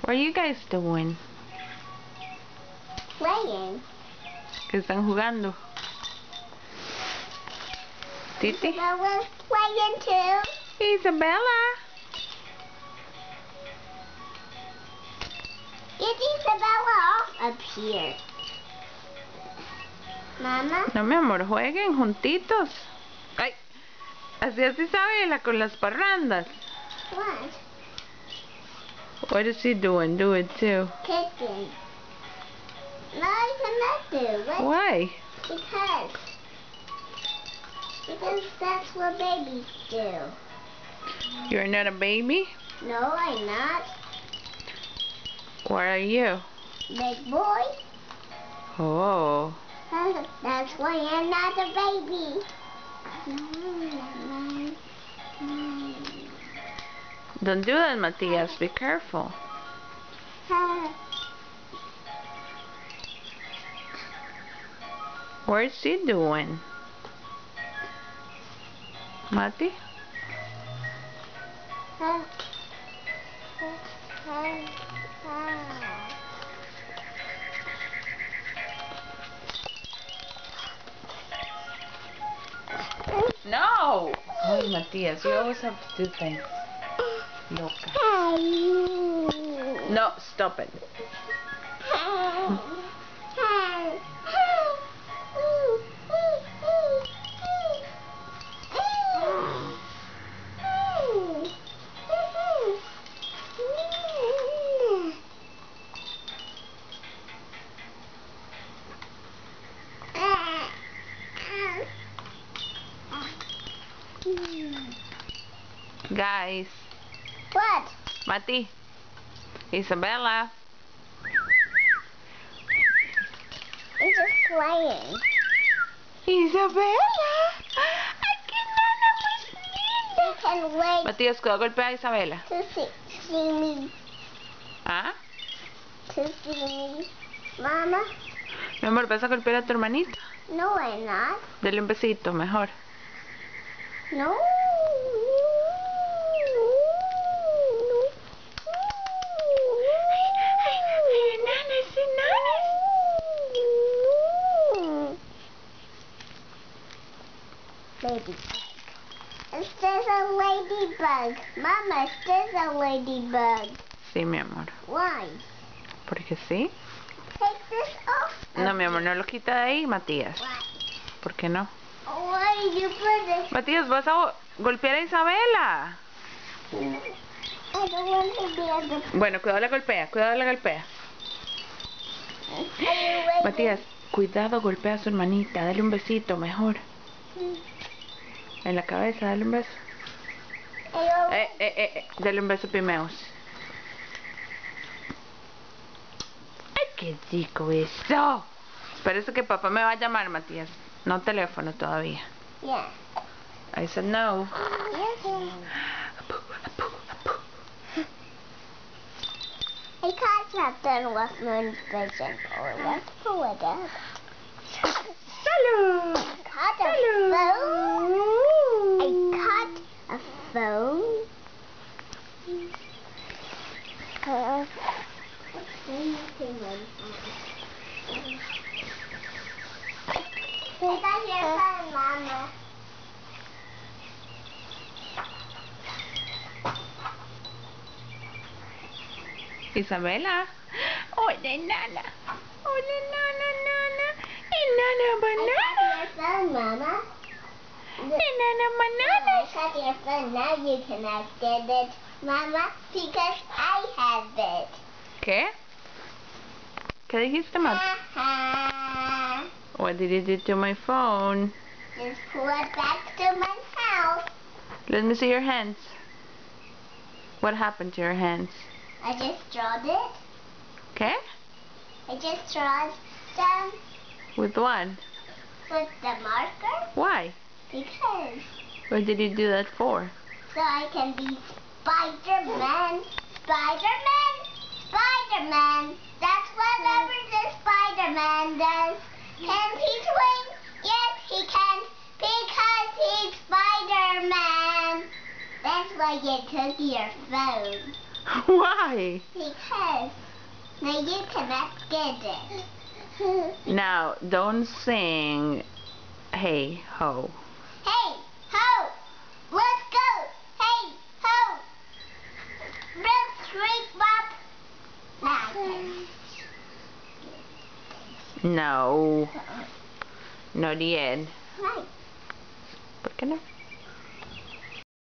What are you guys doing? Playing. ¿Qué están jugando? Titi? Isabella's playing too. Isabella. Get Isabella off up here. Mama. No, mi amor, jueguen juntitos. Ay, así es Isabela con las parrandas. What? What is he doing? Do it too. Kicking. No, I cannot do it. Why? Because that's what babies do. You're not a baby? No, I'm not. What are you? Big boy. Oh. That's why I'm not a baby. Don't do that, Matias. Be careful. What is he doing? Mati? No! Oh, Matias, you always have to do things. Loca. No, stop it. Guys. What? Mati. Isabella. It's just playing. Isabella. Aquí nada más You can wait Matías, cuidado, golpea a Isabela. to see me. ¿Ah? To see me. Mama? Mi amor, ¿vas a golpear a tu hermanita? No, I'm not. Dale un besito, mejor. No. Baby. It's just a ladybug. Mama, it's just a ladybug. Sí, mi amor. Why? ¿Porque sí? Take this off. No, mi amor, no lo quita de ahí, Matías. Why? ¿Por qué no? Why you put it? Matías, vas a golpear a Isabela. I don't want to be at the... Bueno, cuidado la golpea, cuidado la golpea. Matías, cuidado, golpea a su hermanita. Dale un besito, mejor. En la cabeza, dale un beso. Dale un beso primero. ¡Ay, qué rico eso! Parece que papá me va a llamar, Matías. No teléfono todavía. Yeah. I said no. Yes. I can't have done with moon vision or that's for that. Hello! Caught a phone. I caught a phone. I got your phone, Mama. Isabela. Hola, nana. Hola, nana, nana. Nana banana. I got your phone, Mama. Nana banana. I got your phone. Now you can get it, Mama, because I have it. ¿Qué? ¿Qué dijiste, Mat? What did you do to my phone? Just pull it back to my house. Let me see your hands. What happened to your hands? I just drawed it. ¿Qué? I just drawed them With what? with the marker Why? because What did you do that for? so I can be Spider-Man. Spider-Man. Spider-Man. That's whatever the Spider-Man does. Can he swing? Yes, he can because he's Spider-Man. That's why you took your phone. Why? Because now you cannot get it. Now, don't sing hey ho. Hey ho! Let's go! Hey ho! Let's read Bob. No. No, the end. Right. ¿Por qué no?